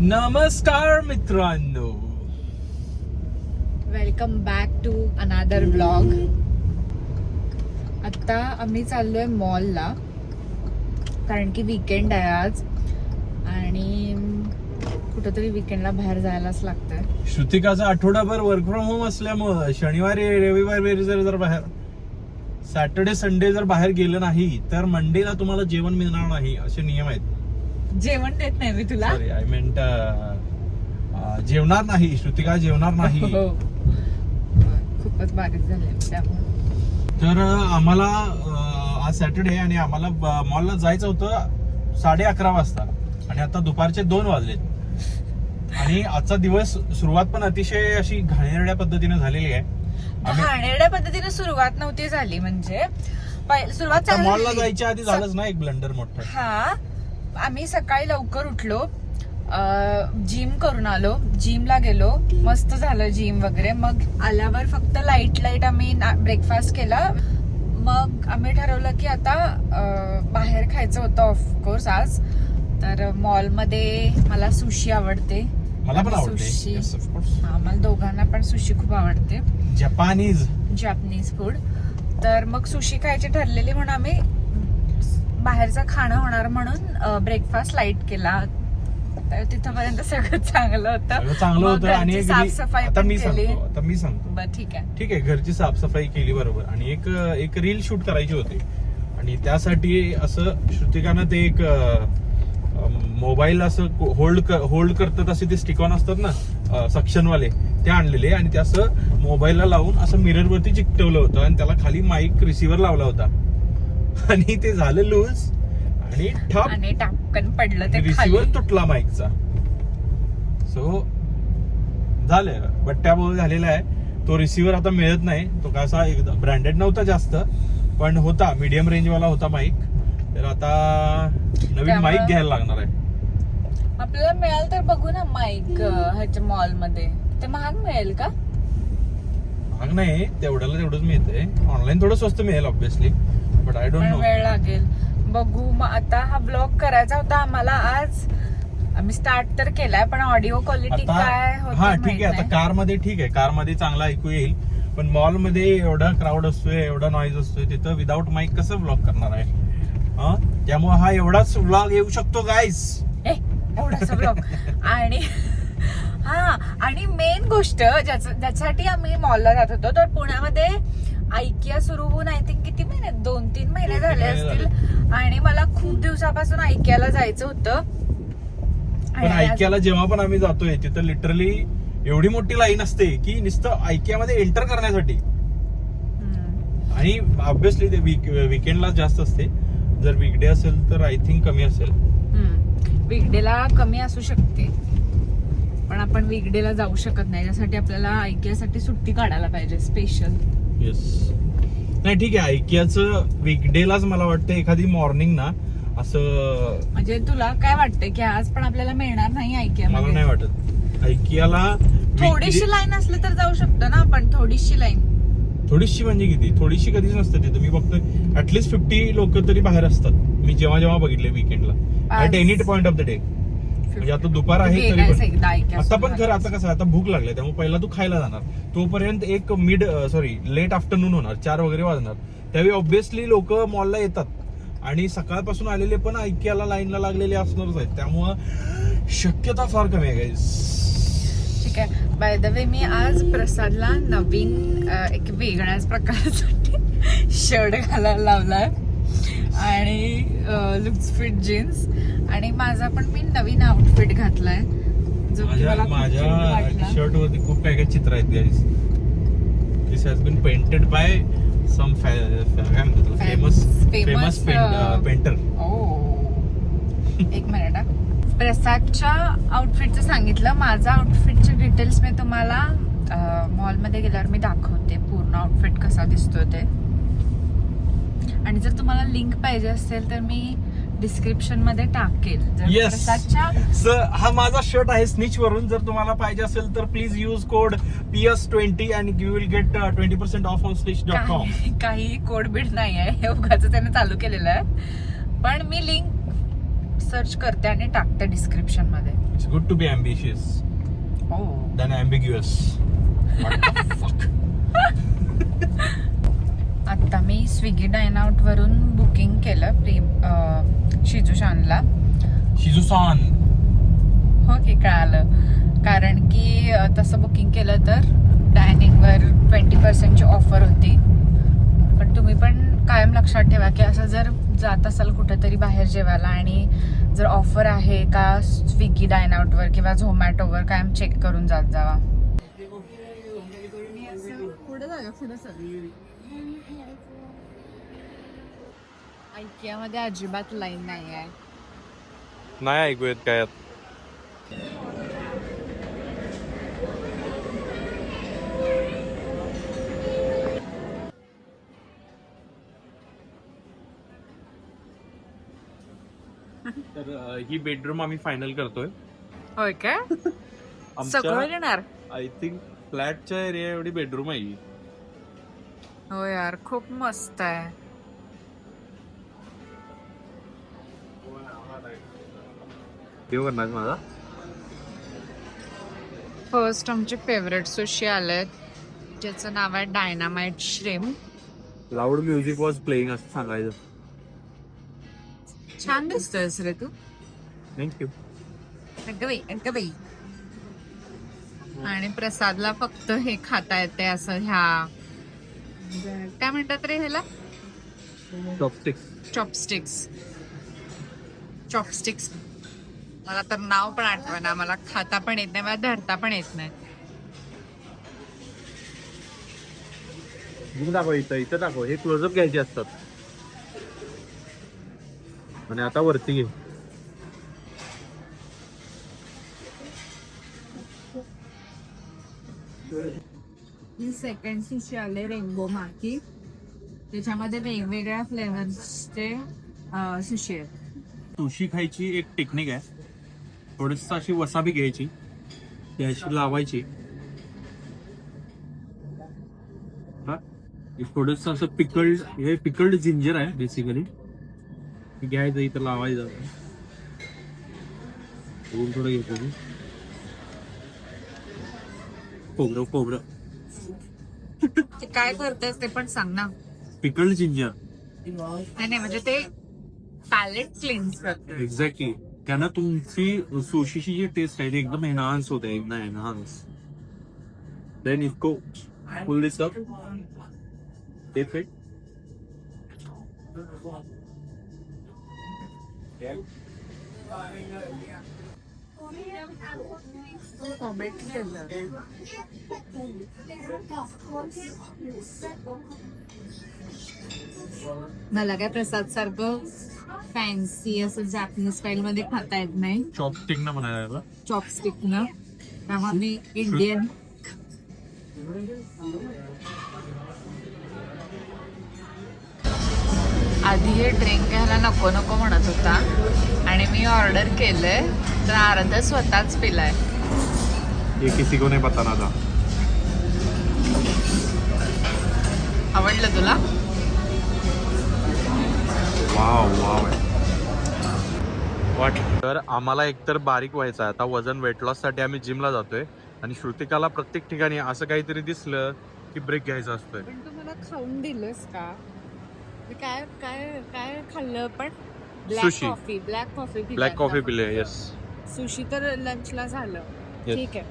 नमस्कार मित्रांनो, welcome back to another vlog. आता आम्ही चाललोय मॉलला कारण की वीकेंड आहे आज आणि कुठंतरी वीकेंडला बाहेर जायलाच लागतंय. श्रुतिकाचा आठवडाभर वर्क फ्रॉम होम असल्यामुळं शनिवारी रविवारी जर बाहेर सॅटर्डे संडे जर बाहेर गेलं नाही तर मंडेला तुम्हाला जेवण मिळणार नाही असे नियम आहेत. जेवण देत नाही मी तुला. सॉरी, आय मेंट जेवणार नाही. श्रुतिका जेवणार नाही. खूपच बारीक झाले त्यामुळे. तर आम्हाला आज सॅटर्डे आणि आम्हाला मॉलला जायचं होतं 11:30 वाजता आणि आता दुपारचे 2 वाजलेत आणि आजचा दिवस सुरुवात पण अतिशय अशी घाणेरड्या पद्धतीने झालेली आहे. घाणेरड्या पद्धतीने सुरुवात नव्हती झाली, म्हणजे सुरुवात मॉलला जायच्या आधी झालंच ना एक ब्लंडर मोठं. हा, आम्ही सकाळी लवकर उठलो, जिम करून आलो, जिमला गेलो, मस्त झालं जिम वगैरे. मग आल्यावर फक्त लाईट आम्ही ब्रेकफास्ट केला. मग आम्ही ठरवलं की आता बाहेर खायचं होतं ऑफकोर्स आज. तर मॉलमध्ये मला सुशी आवडते. मला पण आवडते सुशी. Yes, of course. आम्हाला दोघांना पण सुशी खूप आवडते, जपानीज फूड. तर मग सुशी खायची ठरलेली म्हणून आम्ही बाहेरचं खाणं होणार म्हणून ब्रेकफास्ट लाईट केला. तर तिथपर्यंत सगळं चांगलं होतं आणि साफसफाई आता मी केली. सांगतो बरं, ठीक आहे. घरची साफसफाई केली बरोबर आणि एक रील शूट करायची होती आणि त्यासाठी असं श्रुतिकानं ते एक मोबाईल असं होल्ड करतात असे ते स्टिक ऑन असतात ना सक्शन वाले, ते आणलेले आणि ते असं मोबाईलला लावून असं मिरर वरती चिकटवलं होतं आणि त्याला खाली माईक रिसिव्हर लावला होता आणि ते झालं लूज आणि टापकन पडलं ते रिसिव्हर तुटला माईकचा. सो झालं बट्ट्याबोळ झालेला आहे. तो रिसिव्हर आता मिळत नाही. तो कसा एकदम ब्रँडेड नव्हता जास्त, पण होता मीडियम रेंज वाला होता माईक. तर आता नवीन माईक घ्यायला लागणार आहे. आपल्याला मिळाल तर बघू ना माईक ह्याच्या मॉल मध्ये. ते महाग मिळेल का? महाग नाही, तेवढ्याला तेवढंच मिळतंय. ऑनलाईन थोडं स्वस्त मिळेल obviously, but I don't know. वेळ लागेल, बघू. मग आता हा ब्लॉग करायचा होता आम्हाला आज. आम्ही स्टार्ट तर केलाय पण ऑडिओ क्वालिटी काय होते. हा ठीक आहे, आता कार मध्ये ठीक आहे, कार मध्ये चांगला ऐकू येईल, पण मॉल मध्ये एवढा क्राऊड असतोय, एवढा नॉइज असतोय, तिथं विदाऊट माईक कसं ब्लॉग करणार आहे. त्यामुळे हा एवढाच व्लॉग येऊ शकतो गाईस. एवढाच ब्लॉग. आणि मेन गोष्ट ज्याच्यासाठी आम्ही मॉलला जात होतो, तर पुण्यामध्ये आयकिया सुरू होऊन आय थिंक किती महिने, 2-3 महिने झाले असतील. आणि मला खूप दिवसापासून आयकियाला जायचं होतं. पण आयकियाला जेव्हा पण आम्ही जातोय तिथं लिटरली एवढी मोठी लाईन असते की नुसतं आयकियामध्ये एंटर करण्यासाठी. आणि ऑब्विसली ते वीकेंडला जास्त असते. जर वीकडे असेल तर आय थिंक कमी असेल. वीकडेला कमी असू शकते, पण आपण वीकडेला जाऊ शकत नाही. त्यासाठी आपल्याला आयकियासाठी सुट्टी काढायला पाहिजे स्पेशल. येस, नाही ठीक आहे. आयकियाचं वीकडेलाच मला वाटतं एखादी मॉर्निंग ना असं. म्हणजे तुला काय वाटतं की आज पण आपल्याला मिळणार नाही आयकिया? मला नाही वाटत. आयकियाला थोडीशी लाईन असली तर जाऊ शकतो ना आपण. थोडीशी म्हणजे किती? थोडीशी कधीच नसते तिथं. मी बघतोय ऍटलीस्ट 50 लोक तरी बाहेर असतात. मी जेव्हा बघितले वीकेंडला at any point of the day. म्हणजे आता दुपार आहे तरी पण. आता पण खरं आता कसं, आता भूक लागली त्यामुळे पहिला तू खायला जाणार. तोपर्यंत एक लेट आफ्टरनून होणार, 4 वगैरे वाजणार. त्यावेळी ऑब्विसली लोक मॉलला येतात आणि सकाळपासून आलेले पण आयकियाला लाईनला लागलेले असणारच आहेत. त्यामुळं शक्यता फार कमी आहे गाईस. ठीक आहे. बाय द वे, मी आज प्रसादला नवीन एक वेगळ्याच प्रकारचा शर्ट घालायला लावलाय आणि लुक्स फिट जीन्स. आणि माझा पण मी नवीन आउटफिट घातलाय जो माझ्या शर्ट वरती खूप काही चित्र आहेत guys. This has been painted by some famous painter. एक मिनिट. प्रसादच्या आउटफिटचं सांगितलं. माझा आउटफिटचे डिटेल्स मी तुम्हाला मॉलमध्ये गेल्यावर मी दाखवते पूर्ण आउटफिट कसा दिसतोय ते. आणि जर तुम्हाला लिंक पाहिजे असेल तर मी डिस्क्रिप्शन मध्ये टाकेल. हा माझा शर्ट आहे स्निच वरून. जर तुम्हाला पाहिजे असेल तर please use code PS20 and you will get 20% off on snitch.com. काही कोड बीड नाही आहे, उगाच त्याने चालू केलेलं आहे. पण मी लिंक सर्च करते आणि टाकते डिस्क्रिप्शन मध्ये. It's good to be ambitious than ambiguous. आता मी स्विगी डाइन आउट वरून बुकिंग केलं शिजुशानला. शिजुसान. हो की कळालं. कारण की तसं बुकिंग केलं तर डायनिंगवर 20% ऑफर होती. पण तुम्ही पण कायम लक्षात ठेवा की असं जर जात असाल कुठेतरी बाहेर जेवायला आणि जर ऑफर आहे का स्विगी डाइन आउटवर किंवा झोमॅटोवर कायम चेक करून जात जावा. IKEA अजिबात लाईन नाही आहे. नाही ऐकू येत काय. तर ही बेडरूम आम्ही फायनल करतोय. होय काय? सगळं येणार. आय थिंक फ्लॅटच्या एरिया एवढी बेडरूम आहे. हो यार खूप मस्त आहे. देव करणार माझा. फर्स्ट आमचे फेवरेट सुशी आलेत ज्याचं नाव आहे dynamite shrimp. Loud music was playing असं सांगायचं. छान दिसतोयस रे तू. थँक्यू. अगं बाई. आणि प्रसादला फक्त हे खाता येते असं ह्या काय म्हणतात रे ह्याला. चॉपस्टिक्स. मला तर नाव पण आठवना. मला खाता पण येत नाही, मला धरता पण येत नाही. दाखव इथं दाखव. हे क्लोजअप घ्यायचे असतात. आणि आता वरती घे. ही सेकंड सुशी आले रेनबो माकी. त्याच्यामध्ये वेगवेगळ्या फ्लेवर्सचे सुशी आहेत. सुशी खायची एक टेक्निक आहे. थोडीशी अशी वसाबी घ्यायची, ती अशी लावायची. थोडस असं पिकल्ड जिंजर आहे बेसिकली. घ्यायचं इथं लावायचं. थोडं घेतो खोबरं. ते काय करतेस ते पण सांग ना. Pickled ginger. नाही म्हणजे ते पॅलेट क्लीन्स करते. एक्झॅक्टली. त्यानं तुमची सुशीची जी टेस्ट आहे ती एकदम एनहान्स होते. एकदम एनहान्स. देन इसको फुल दिस अप. That's it. मला काय प्रसाद सारखं फॅन्सी असं जॅपनीज स्टाईल मध्ये खाता येत नाही. चॉपस्टिक ना म्हणायला. चॉपस्टिक ना. त्यामुळे मी इंडियन. आधी हे ड्रिंक घ्यायला नको म्हणत होता आणि मी ऑर्डर केलंय तर अर्धा स्वतःच पिलाय. ये किसी को नहीं बताना था. आवडलं तुला? वाव. तर आम्हाला एकतर बारीक व्हायचं आहे. आता वजन वेट लॉस साठी आम्ही जिमला जातोय आणि श्रुतिकाला प्रत्येक ठिकाणी असं काहीतरी दिसलं की ब्रेक घ्यायचा असतोय. पण तू मला खाऊन दिलंस का? काय काय काय खाल्लं पण? ब्लॅक कॉफी पिले. येस. सुशी तर लंचला झालं. ठीक आहे.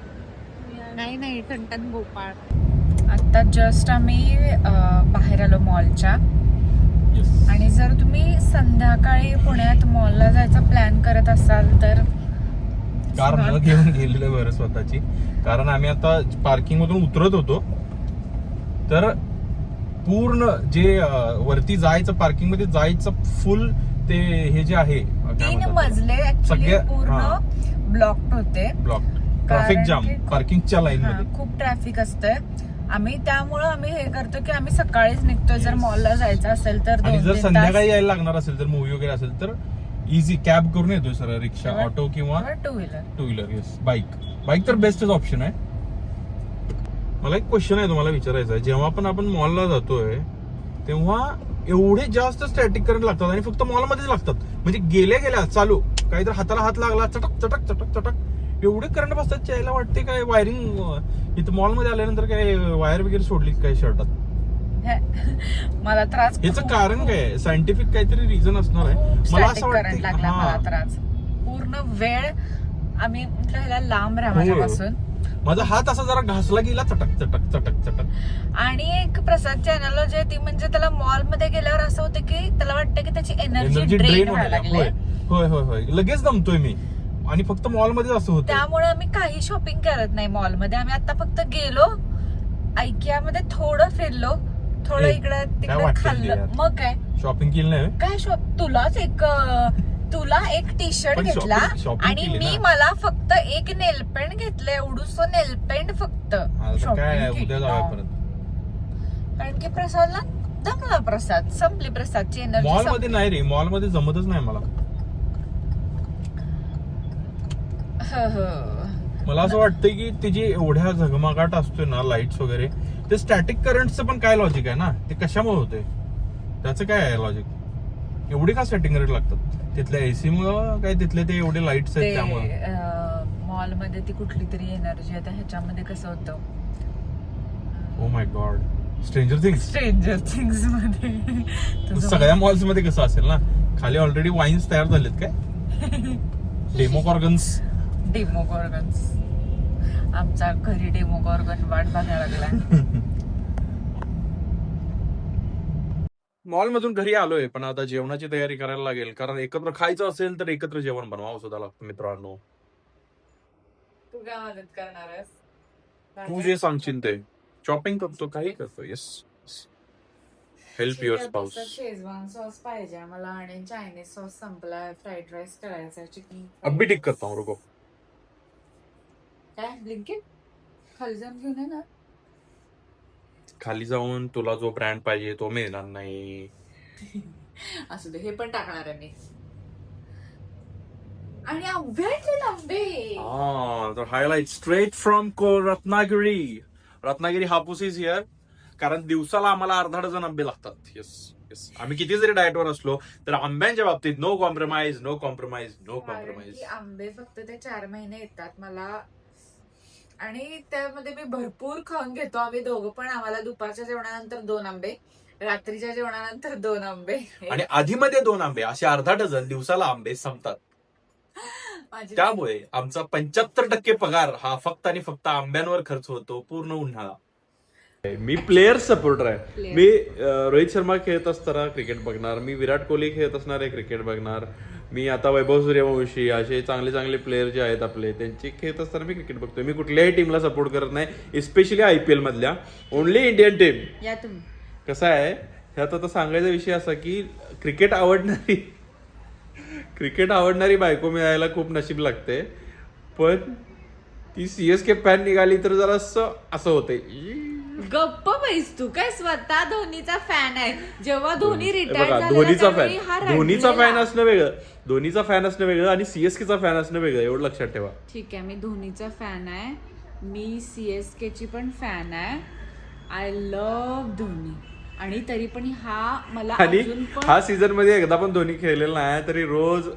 नाही ठणठण गोपाळ. आता जस्ट आम्ही बाहेर आलो मॉलच्या. आणि जर तुम्ही संध्याकाळी पुण्यात मॉलला जायचा प्लॅन करत असाल तर कार न घेऊन गेलेलं बरं स्वतःची. कारण आम्ही आता पार्किंग मधून उतरत होतो तर पूर्ण जे वरती जायचं पार्किंग मध्ये जायचं फुल ते हे जे आहे 3 मजले सगळे पूर्ण ब्लॉक्ड होते. ट्रॅफिक जाम पार्किंगच्या लाईन मध्ये. खूप ट्रॅफिक असतंय. त्यामुळे आम्ही हे करतो की आम्ही सकाळीच निघतोय जर मॉलला जायचं असेल तर. आणि जर संध्याकाळी यायला लागणार असेल तर मूवी वगैरे असेल तर इझी कॅब करून येतोय सर. रिक्षा, ऑटो किंवा टू व्हीलर. येस. बाईक तर बेस्टच ऑप्शन आहे. मला एक क्वेश्चन आहे तुम्हाला विचारायचा आहे. जेव्हा पण आपण मॉलला जातोय तेव्हा एवढे जास्त स्टॅटिक करंट लागतात आणि फक्त मॉलमध्येच लागतात. म्हणजे गेल्या चालू काहीतरी हाताला हात लागला, चटक चटक चटक चटक एवढे करंट बसतात. यायला वाटते काय वायरिंग इथं मॉलमध्ये आल्यानंतर काय वायर वगैरे सोडली काय शर्टात. मला त्रास. याचं कारण काय? सायंटिफिक काहीतरी रिझन असणार आहे. मला असं करंट लागला मला वाटतं त्रास. पूर्ण वेळ आम्ही म्हटलं ह्याला लांब राहा माझ्यापासून. माझा हात असा जरा घासला गेला, चटक चटक चटक चटक. आणि एक प्रसादची एनॉलॉजी आहे ती म्हणजे त्याला मॉल मध्ये गेल्यावर असं होतं की त्याला वाटतं की त्याची एनर्जी ड्रेन व्हायला लागली. होय होय होय, लगेच दमतोय मी. आणि फक्त मॉल मध्ये असं होतं. त्यामुळे आम्ही काही शॉपिंग करत नाही मॉल मध्ये. आम्ही आता फक्त गेलो IKEA मध्ये, थोडं फिरलो, थोडं इकडं तिकडं खाल्लं, मग काय शॉपिंग केली नाही काय. तुला एक टी शर्ट पण घेतला shopping आणि केली मी ना. मला फक्त एक नेल पेंट घेतलं, एवढूस नेल पेंट फक्त. आता काय Shopping उद्या केली. जाऊया परत. कारण की प्रसादला दमला, प्रसाद संपली, प्रसादची मॉल एनर्जी. मध्ये नाही रे, मॉल मध्ये जमतच नाही मला. मला असं वाटतं की त्याची एवढ्या झगमगाट असतोय ना, लाईट्स वगैरे, ते स्टॅटिक करंटचं पण काय लॉजिक आहे ना, ते कशामुळे होते, त्याचं काय आहे लॉजिक? एवढे का स्टॅटिक करंट लागतात? तिथल्या एसी मुळे काय, तिथले ते एवढे लाईट्स आहेत त्यामुळे? मॉल मध्ये ती कुठली तरी एनर्जी आहे. ह्याच्यामध्ये कसं होतं, oh my God, stranger things मध्ये सगळ्या मॉल्स मध्ये कसं असेल ना, खाली ऑलरेडी वाईन्स तयार झालेत काय, डेमोगॉर्गन्स. आमचा घरी डेमोगॉर्गन वाट बघायला लागला. मॉल मधून घरी आलोय, पण आता जेवणाची तयारी करायला लागेल, कारण एकत्र खायचं असेल तर एकत्र जेवण बनवावं सुद्धा लागतं मित्रांनो. तू काय मदत करणार आहेस? तू जे सांगशील ते. शॉपिंग करतो, काही करतो. Yes, help your spouse. Schezwan sauce पाहिजे आम्हाला आणि चायनीज सॉस संपलाय. फ्राईड राईस करायचा, चिकन. अभी टिक करता हूँ, रुको. काय ब्लिंकिट खाली जाऊन घेऊन ये ना. खाली जाऊन तुला जो ब्रँड पाहिजे तो मिळणार नाही. असू दे, हे पण टाकणार आहे मी. आणि आंबे. तर highlight straight from Ratnagiri Hapus is here. कारण दिवसाला आम्हाला अर्धा डझन आंबे लागतात. येस येस, आम्ही किती जरी डाएटवर असलो तर आंब्यांच्या बाबतीत नो कॉम्प्रोमाइज. आंबे फक्त ते 4 महिने येतात मला, आणि त्यामध्ये मी भरपूर खाऊन घेतो. आम्ही दोघं पण. आम्हाला दुपारच्या जेवणानंतर 2 आंबे, रात्रीच्या जेवणानंतर 2 आंबे, आणि आधीमध्ये 2 आंबे, असे अर्धा डझन दिवसाला आंबे संपतात. त्यामुळे आमचा 75% पगार हा फक्त आणि फक्त आंब्यांवर खर्च होतो पूर्ण उन्हाळा. मी प्लेयर सपोर्टर आहे. मी रोहित शर्मा खेळत असताना क्रिकेट बघणार, मी विराट कोहली खेळत असणारे क्रिकेट बघणार, मी आता वैभव सूर्यवंशी, असे चांगले चांगले प्लेयर जे आहेत आपले, त्यांचे खेळत असताना मी क्रिकेट बघतोय. मी कुठल्याही टीमला सपोर्ट करत नाही, स्पेशली IPL मधल्या. Only Indian team. या तुम्ही. कसं आहे ह्यात आता सांगायचा विषय असा की क्रिकेट आवडणारी बायको मिळायला खूप नशीब लागते, पण ती CSK फॅन निघाली तर जरा असं होतंय. गप्प बैस तू. काय स्वतः धोनीचा फॅन आहे. जेव्हा धोनी रिटायर झाला, धोनीचा फॅन असणं वेगळं आणि CSKचा फॅन असणं वेगळं, एवढं लक्षात ठेवा. ठीक आहे, मी धोनीचा फॅन आहे, मी CSK ची पण फॅन आहे. I love Dhoni. आणि तरी पण हा सीझन मध्ये एकदा पण धोनी खेळलेला नाही, तरी रोज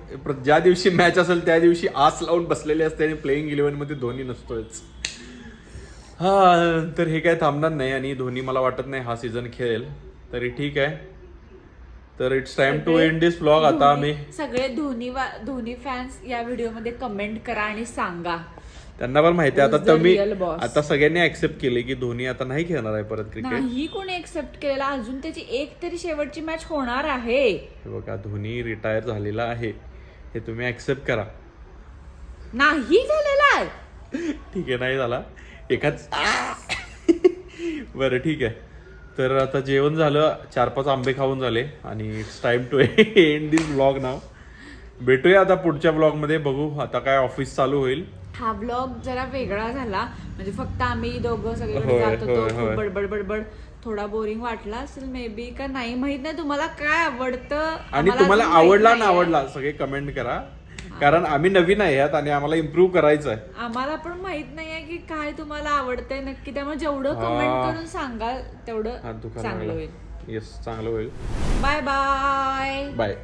ज्या दिवशी मॅच असेल त्या दिवशी आस लावून बसलेले असते आणि प्लेइंग 11 मध्ये धोनी नसतोच. तर हे काय थांबणार नाही, आणि धोनी मला वाटत नाही हा सीझन खेळेल. तरी ठीक आहे, तर it's time to end this vlog. आता आम्ही सगळे धोनी फॅन्स या व्हिडिओ मध्ये कमेंट करा आणि सांगा. त्यांना पण माहिती आहे आता सगळ्यांनी ऍक्सेप्ट केले की धोनी आता नाही खेळणार आहे परत क्रिकेट. नाही कोणी ऍक्सेप्ट केलेला, अजून त्याची एक तरी शेवटची मॅच होणार आहे. हे बघा, धोनी रिटायर झालेला आहे, हे तुम्ही ऍक्सेप्ट करा. नाही झालेला आहे. ठीक आहे, नाही झाला एकाच. बरं ठीक आहे, तर आता जेवण झालं, 4-5 आंबे खाऊन झाले, आणि it's time to end this vlog now. भेटूया आता पुढच्या व्लॉग मध्ये. बघू आता काय ऑफिस चालू होईल. हा व्लॉग जरा वेगळा झाला, म्हणजे फक्त आम्ही दोघं सगळीकडे जात होतो, बडबड थोडा बोरिंग वाटला असेल मे बी, का नाही माहित नाही. तुम्हाला काय आवडतं आणि तुम्हाला आवडला ना आवडला सगळे कमेंट करा, कारण आम्ही नवीन आहे यात आणि आम्हाला इम्प्रूव्ह करायचं आहे. आम्हाला पण माहित नाहीये की काय तुम्हाला आवडतंय नक्की, त्यामुळे जेवढं कमेंट करून सांगाल तेवढं चांगलं होईल. येस, चांगलं होईल. Bye bye.